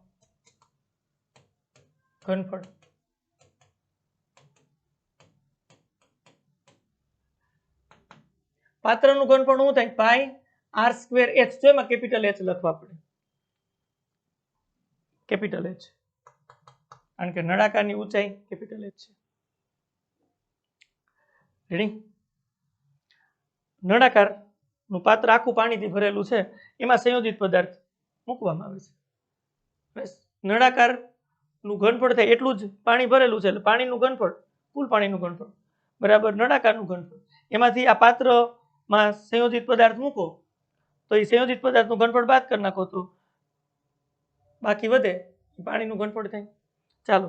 ઘનફળ. પાત્રનું ઘનફળ શું થાય પાઈ r² h જો એમાં કેપિટલ H લખવા પડે કેપિટલ H કારણ કે નળાકારની ઊંચાઈ કેપિટલ H છે. રેડી નળાકારનું પાત્ર આખું પાણીથી ભરેલું છે એમાં સંયોજિત પદાર્થ મૂકવામાં આવે છે. નળાકારનું નું ઘનફળ થાય એટલું જ પાણી ભરેલું છે એટલે પાણીનું ઘનફળ કુલ પાણીનું ઘનફળ બરાબર નળાકારનું ઘનફળ એમાંથી આ પાત્રમાં સંયોજિત પદાર્થ મૂકો તો એ સંયોજિત પદાર્થનું ઘનફળ બાદ કરી નાખો તો બાકી વધે પાણીનું ઘનફળ થાય ચાલો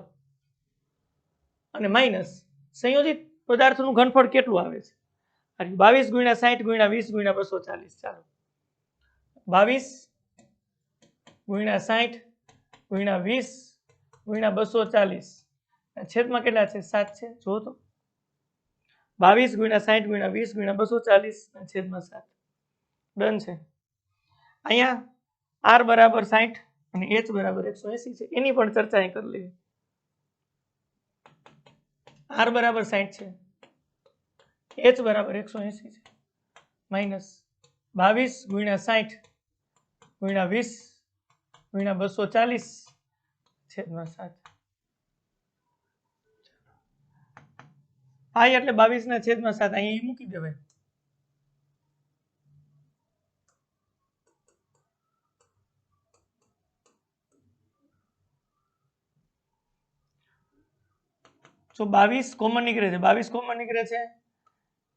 અને માઇનસ સંયોજિત પદાર્થનું ઘનફળ કેટલું આવે છે 22 × 60 × 20 × 240 ચાલો 22 × 60 × 20 × 240 છેદમાં કેટલા છે 7 છે જો તો 22 × 60 × 20 × 240 છેદમાં 7 ડન છે અહીંયા r બરાબર 60 અને h બરાબર 180 છે એની પણ ચર્ચા અહીં કરી લેવી r બરાબર 60 છે h બરાબર 180 છે માઇનસ 22 × 60 × 20 × 240 છેદમાં 7 પાઈ એટલે 22 ના છેદમાં 7 અહીં મૂકી દેવાય તો 22 કોમન નીકળે છે 22 કોમન નીકળે છે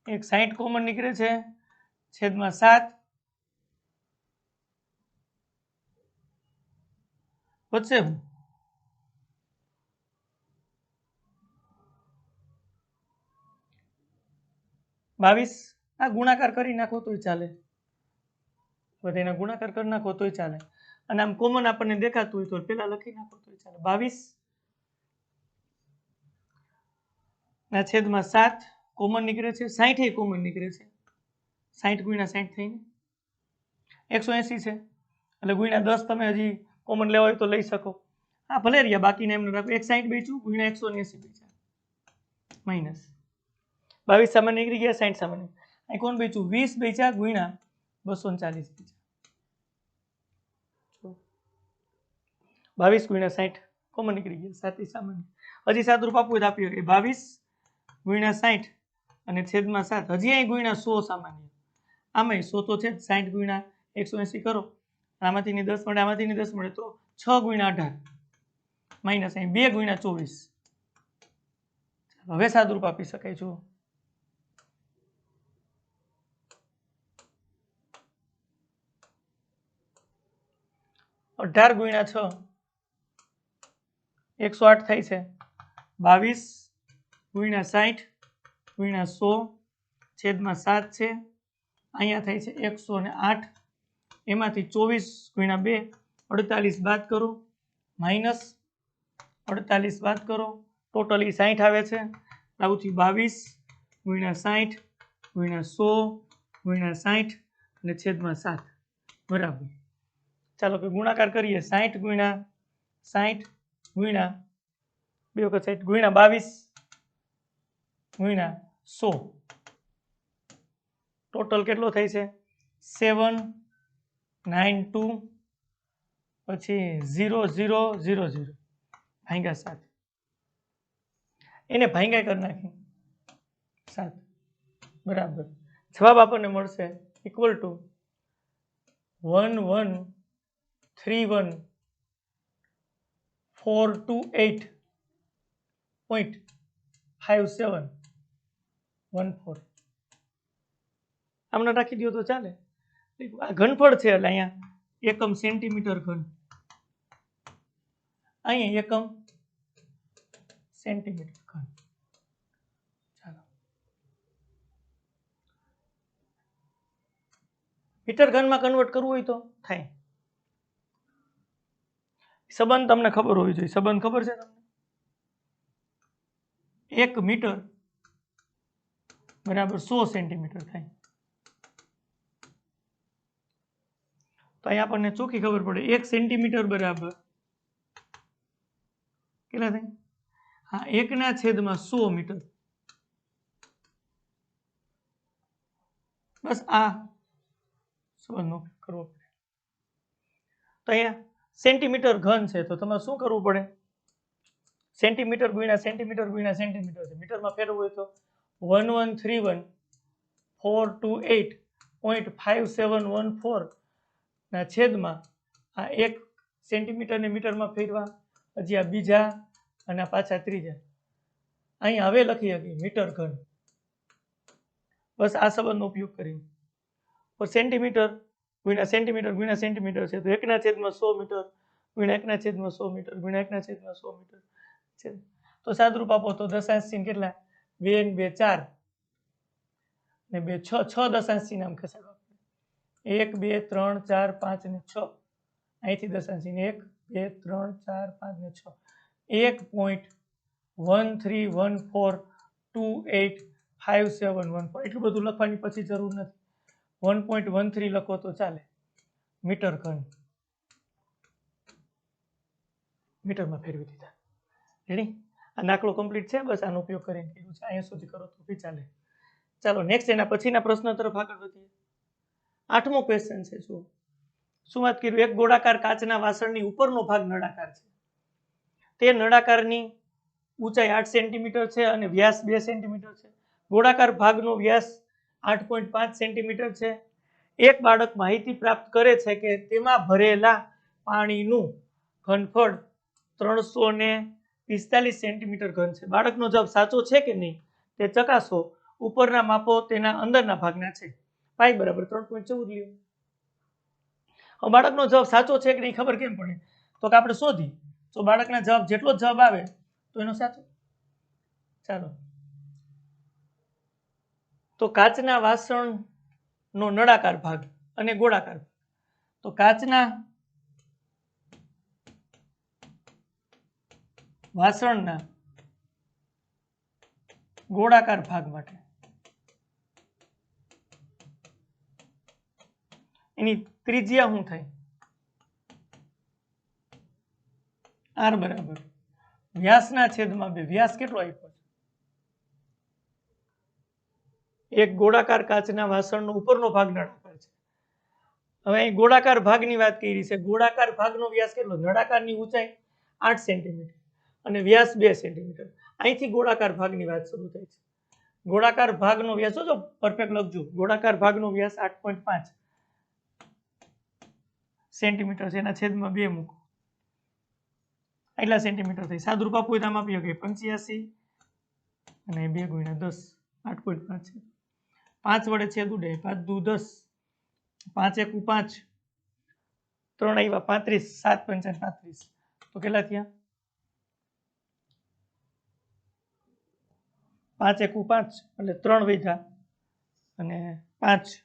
એક 60 કોમન નીકળે છે છેદમાં 7 વધશે 22 આ ગુણાકાર કરી નાખો તોય ચાલે બધાના ગુણાકાર કરી નાખો તોય ચાલે અને આમ કોમન આપણને દેખાતું હોય તો પેલા લખી નાખો તોય ચાલે 22 ના છેદમાં 7 કોમન નીકળે છે 60 એ કોમન નીકળે છે 60 × 60 થઈને 180 છે એટલે ગુણ્યા 10 તમે હજી કોમન લેવા હોય તો લઈ શકો હા ભલે રહ્યા બાકીને એમને રાખો 160 બેચું ગુણ્યા 180 બેચા માઇનસ 22 સામાન્ય નીકળી ગયા 60 સામાન્ય અહીં કોણ બેચું 20 બેચા ગુણ્યા 240 બેચા 22 × 60 કોમન નીકળી ગયા 7 સામાન્ય હજી 7 રૂપ આપવું હોય તો આપી શકે 22 × 60 અને છેદમાં 7 હજી અહીં ગુણ્યા 100 સામાન્ય આમાં 100 તો છે 60 × 180 કરો આમાંથી 10 મળે આમાંથી 10 મળે તો 6 × 18 માઇનસ અહીં 2 × 24 હવે સાદુરૂપ આપી શકાય જો 18 × 6 108 થાય છે 22 × 60 × 100 છેદમાં 7 છે અહીંયા થાય છે 108 એમાંથી 24 × 2 48 બાદ કરો માઇનસ 48 બાદ કરો ટોટલ 60 આવે છે આવુંથી 22 × 60 × 100 × 60 અને છેદમાં 7 બરાબર ચાલો કે ગુણાકાર કરીએ 60 × 60 × 2 વખત 60 × 22 × 100 ટોટલ કેટલો થાય છે 792 પછી 0000 ભાંગ્યા 7 એને ભાંગ્યા કરી નાખી 7 બરાબર જવાબ આપણને મળશે ઇક્વલ ટુ 1131.5714 આમને રાખી દો તો ચાલે આ ઘનફળ છે એટલે અહીંયા એકમ સેન્ટીમીટર ઘન અહીંયા એકમ સેન્ટીમીટર ઘન ચાલો મીટર ઘનમાં કન્વર્ટ કરવું હોય તો થાય સંબંધ તમને ખબર હોવી જોઈએ સંબંધ ખબર છે તમને 1 મીટર બરાબર 100 સેન્ટીમીટર થાય તો અહીંયા આપણને ચોખ્ખી ખબર પડે 1 સેન્ટીમીટર બરાબર કેટલા થાય હા 1/100 મીટર બસ આ સંબંધનો કરવો પડે તો અહીંયા સેન્ટીમીટર ઘન છે તો તમારે શું કરવું પડે સેન્ટીમીટર ગુણ્યા સેન્ટીમીટર ગુણ્યા સેન્ટીમીટર છે મીટરમાં ફેરવવું હોય તો 1131428.5714 ના છેદમાં આ 1 સેન્ટીમીટરને મીટરમાં ફેરવા હજી આ બીજા અને આ પાછા ત્રીજા. અહીં હવે લખી શકીએ મીટર ઘન. બસ આ સંબંધનો ઉપયોગ કરીને. તો સેન્ટીમીટર ગુણ્યા સેન્ટીમીટર ગુણ્યા સેન્ટીમીટર છે તો 1/100 મીટર ગુણ્યા 1/100 મીટર ગુણ્યા 1/100 મીટર છે. તો સાદરૂપ આપો તો દશાંશ ચિહ્ન કેટલા 2 ને 2 4 ને 2 6 6 દશાંશ ચિહ્ન આમ ખસેડો. 1 2 3 4 5 ને 6 અહીંથી દશાંશ ચિહ્ન 1 2 3 4 5 ને 6 1.1314285714 એટલું બધું લખવાની પછી જરૂર નથી. 1.13 લખો તો ચાલે. મીટર ઘન મીટરમાં ફેરવી દીધા. રેડી? આ દાખલો કમ્પ્લીટ છે. બસ આનો ઉપયોગ કરીને કીધું છે. અહીંયા સુધી કરો તો બી ચાલે. ચાલો નેક્સ્ટ એના પછીના પ્રશ્ન તરફ આગળ વધીએ. 8મો ક્વેશ્ચન છે. શું વાત કર્યું? એક ગોળાકાર કાચના વાસણની ઉપરનો ભાગ નળાકાર છે. તે નળાકારની ઊંચાઈ 8 સેન્ટીમીટર છે અને વ્યાસ 2 સેન્ટીમીટર છે. ગોળાકાર ભાગનો વ્યાસ 8.5 સેન્ટીમીટર છે. એક બાળક માહિતી પ્રાપ્ત કરે છે કે તેમાં ભરેલા પાણીનું ઘનફળ 345 સેન્ટીમીટર ઘન છે. બાળકનો જવાબ સાચો છે કે નહીં તે ચકાસો. ઉપરના માપો તેના અંદરના ભાગના છે. પાઈ બરાબર 3.14 લ્યો. હવે બાળકનો જવાબ સાચો છે કે નહીં ખબર કેમ પડે? તો કે આપણે શોધી તો બાળકના જવાબ જેટલો જવાબ આવે તો એનો સાચો. ચાલો તો કાચના વાસણનો નળાકાર ભાગ અને ગોળાકાર ભાગ. તો કાચના વાસણના ગોળાકાર ભાગ માટે એની ત્રિજ્યા શું થાય? r બરાબર વ્યાસના છેદમાં 2. વ્યાસ કેટલો આપ્યો છે? એક ગોળાકાર કાચના વાસણનો ઉપરનો ભાગ નળાકાર છે. હવે અહીં ગોળાકાર ભાગની વાત કરી છે. ગોળાકાર ભાગનો વ્યાસ કેટલો? નળાકારની ઊંચાઈ 8 સેન્ટીમીટર અને વ્યાસ 2 સેન્ટીમીટર. અહીંથી ગોળાકાર ભાગની વાત શરૂ થાય છે. ગોળાકાર ભાગનો વ્યાસ જો પરફેક્ટ લખજો. ગોળાકાર ભાગનો વ્યાસ 8.5 સેન્ટીમીટર છે. એના છેદમાં 2 મૂકો એટલા સેન્ટીમીટર થાય. સાદુરૂપ આપવું હોય તો આમ આપી શકીએ 85 અને 2 ગુણ્યા 10 8.5 છે. 5 વડે છેદ ઉડે 5 દુ 10 5 એકુ 5 3 આવ્યા 35 7 પંચા 35 તો કેટલા થયા? 5 એકુ 5 એટલે 3 વધ્યા અને 5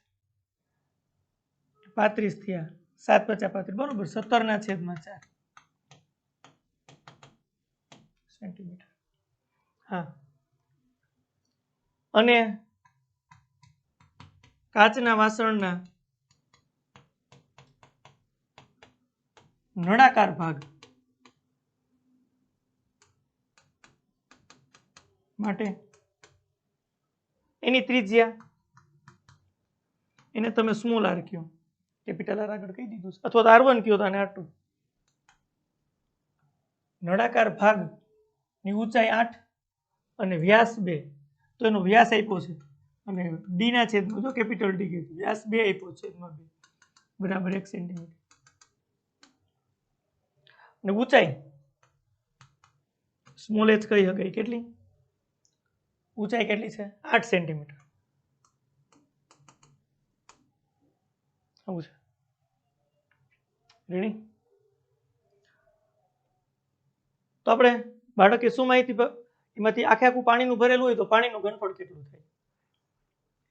35 થયા 7 પંચા 35 બરોબર 17 ના છેદમાં 4 સેન્ટીમીટર. હા અને કાચના વાસણના નળાકાર ભાગ માટે એની ત્રિજ્યા એને તમે સ્મોલ r કયો. કેપિટલ r આગળ કહી દીધું છે. અથવા તો r1 કયો તો આને r2. નળાકાર ભાગની ઊંચાઈ 8 અને વ્યાસ 2 તો એનો વ્યાસ આપ્યો છે અને d ના છેદમાં જો કેપિટલ d કીધું વ્યાસ 2 આપ્યો છેદમાં 2 બરાબર 1 સેન્ટીમીટર. અને ઊંચાઈ સ્મોલ h કહી શકાય. કેટલી ઊંચાઈ કેટલી છે? 8 સેન્ટીમીટર. આવું છે. રેડી? તો આપણે બાળકે શું માહિતી એમાંથી આખે આખું પાણીનું ભરેલું હોય તો પાણીનું ઘનફળ કેટલું થાય?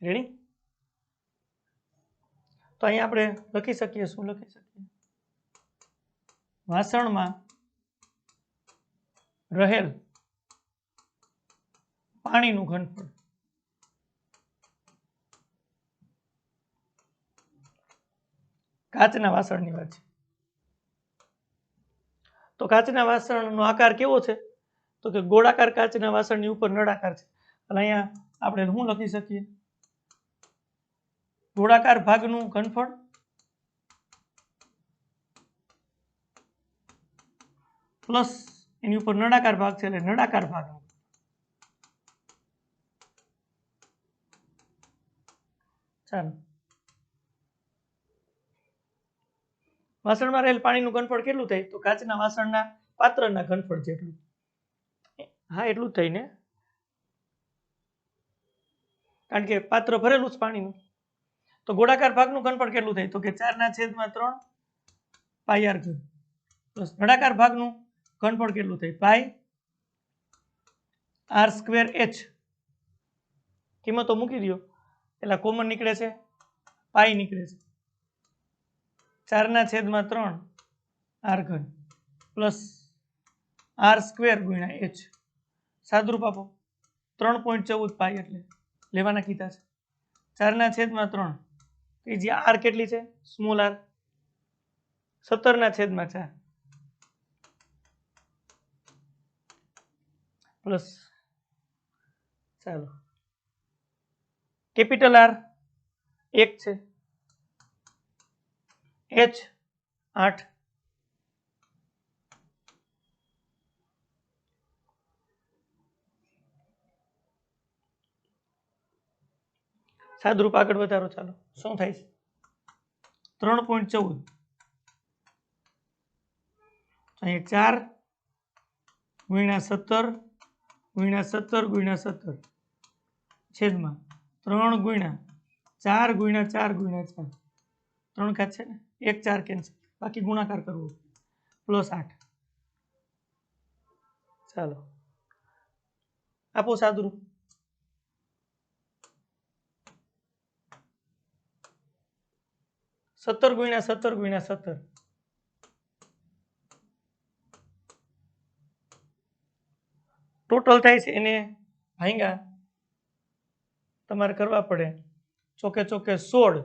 રેડી? તો અહીંયા આપણે લખી શકીએ. શું લખી શકીએ? વાસણમાં રહેલ પાણીનું ઘનફળ કાચના વાસણની વાત છે. તો કાચના વાસણનો આકાર કેવો છે? તો કે ગોળાકાર કાચના વાસણની ઉપર નળાકાર છે. અને અહીંયા આપણે શું લખી શકીએ? ગોળાકાર ભાગનું ઘનફળ પ્લસ એની ઉપર નળાકાર ભાગ છે એટલે નળાકાર ભાગનું. ચાલો વાસણમાં રહેલ પાણીનું ઘનફળ કેટલું થાય? તો કાચના વાસણના પાત્રના ઘનફળ જેટલું. હા એટલું જ થઈને, કારણ કે પાત્ર ભરેલું જ પાણીનું. તો ગોળાકાર ભાગનું ઘનફળ કેટલું થાય? તો કે 4/3 પાઈ આર ઘન પ્લસ નળાકાર ભાગનું ઘનફળ કેટલું થાય? પાઈ આર સ્ક્વેર એચ. કિંમતો મૂકી દો, એટલે કોમન નીકળે છે, પાઈ નીકળે છે. 4/3 આર ઘન પ્લસ આર સ્ક્વેર ગુણ્યા એચ. સાદરૂપ આપો, 3.14 પાઈ એટલે લેવાના કીધા છે. 4/3 ત્રિજ્યા આર કેટલી છે? Small R. 17/4 પ્લસ, ચાલો કેપિટલ આર 1 છે, એચ 8, સાદરૂપ આગળ વધારો. ચાલો શું થાય છે? 3.14 અહીં 4 ગુણ્યા 17 ગુણ્યા 17 ગુણ્યા 17 છેદમાં 3 ગુણ્યા 4 ગુણ્યા 4 ગુણ્યા 4. 3 ઘાત છે ને, 1 4 કેન્સલ, બાકી ગુણાકાર કરવો પ્લસ 8. ચાલો આપો સાદરૂપ. 17 ગુણ્યા 17 ગુણ્યા 17 ટોટલ થાય છે, એને ભાંગ્યા તમારે કરવા પડે ચોકે ચોકે 16.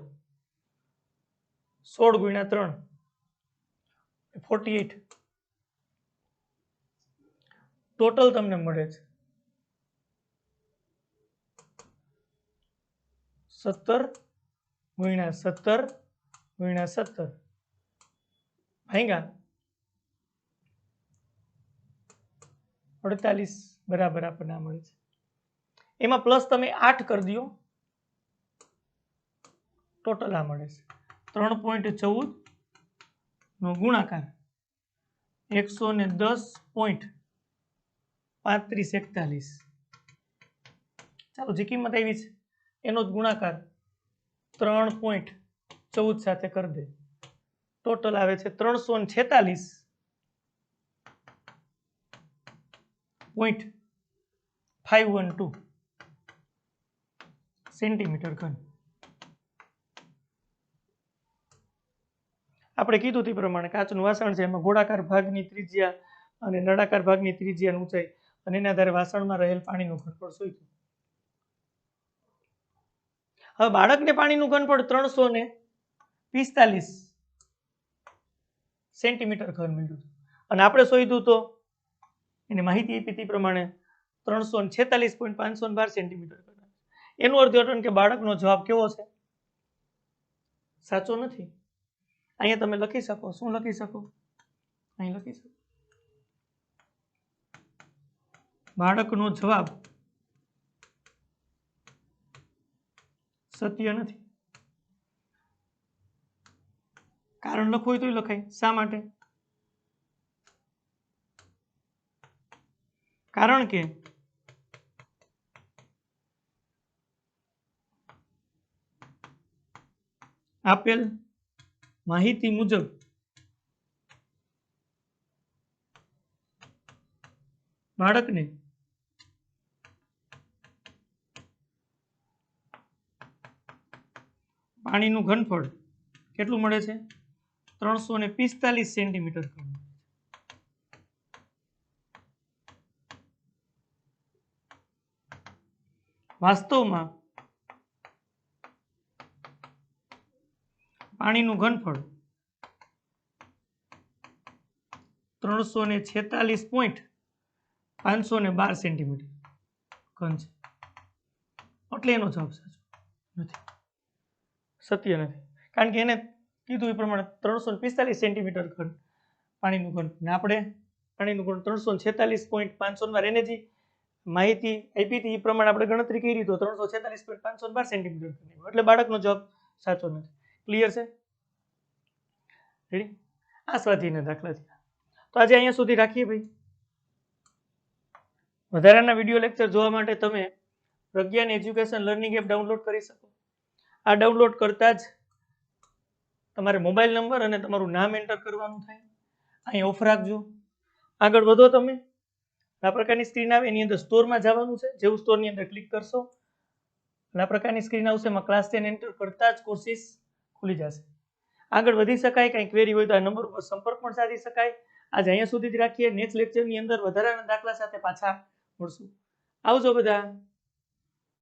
16 ગુણ્યા 3 48. ટોટલ તમને મળે છે 17 ગુણ્યા 17 ગુણ્યા 17 ભાંગ્યા 48 બરાબર આપણને મળે છે. એમાં પ્લસ તમે 8 કરી દો, ટોટલ આ મળે છે 3.14 નો ગુણાકાર 110.3541. ચાલો જે કિંમત આવી છે એનો જ ગુણાકાર 3.14 સાથે કરી દે. ટોટલ આવે છે 346.512 સેન્ટીમીટર ઘન. આપણે કીધું તે પ્રમાણે કાચનું વાસણ છે, એમાં ગોળાકાર ભાગની ત્રિજ્યા અને નળાકાર ભાગની ત્રિજ્યાની ઊંચાઈ અને એના આધારે વાસણમાં રહેલ પાણીનું ઘનફળ શોધ્યું. હવે બાળકને પાણીનું ઘનફળ 345 સેન્ટીમીટર ઘન મળ્યું અને આપણે શોધ્યું તો એને માહિતી આપી તે પ્રમાણે 346.512 સેન્ટીમીટર ઘન. એનું અર્થઘટન કે બાળકનો જવાબ કેવો છે? સાચો નથી. અહીંયા તમે લખી શકો, શું લખી શકો? અહીં લખી શકો બાળકનો જવાબ સત્ય નથી. કારણ લખવું હોય તો લખાય. શા માટે? કારણ કે આપેલ માહિતી મુજબ બાળકને પાણીનું ઘનફળ કેટલું મળે છે? 345 સેન્ટીમીટર ઘન. વાસ્તવમાં પાણીનું ઘનફળ 346.512 સેન્ટીમીટર ઘન છે. એટલે એનો જવાબ સાચો નથી, સત્ય નથી. કારણ કે એને કીધું એ પ્રમાણે 345 સેન્ટીમીટર ઘન પાણીનું ઘન, ને આપણે પાણીનું ઘન 346.512. એને જે માહિતી આપી હતી એ પ્રમાણે આપણે ગણતરી કરી તો 346.512 સેન્ટીમીટર ઘન. એટલે બાળકનો જવાબ સાચો નથી. ક્લિયર છે? રેડી? આ સ્વાધ્યાયના દાખલા થયા. તો આજે અહીંયા સુધી રાખીએ ભાઈ. વધારાના વિડીયો લેક્ચર જોવા માટે તમે Pragyan education learning app download કરી શકો. આ ડાઉનલોડ કરતા જ તમારે મોબાઈલ નંબર અને તમારું નામ એન્ટર કરવાનું થાય. અહીં ઓફ રાખજો. આગળ વધો તમે. આ પ્રકારની સ્ક્રીન આવે એની અંદર સ્ટોરમાં જવાનું છે. જેવું સ્ટોરની અંદર ક્લિક કરશો આ પ્રકારની સ્ક્રીન આવશે. એમાં ક્લાસ 10 એન્ટર કરતા જ કોર્સિસ ખુલી જશે. આગળ વધી શકાય. કંઈ ક્વેરી હોય તો આ નંબર ઉપર સંપર્ક પણ સાધી શકાય. આજે અહીંયા સુધી જ રાખીએ. નેક્સ્ટ લેક્ચરની અંદર વધારાના દાખલા સાથે પાછા મળશું. આવજો બધા.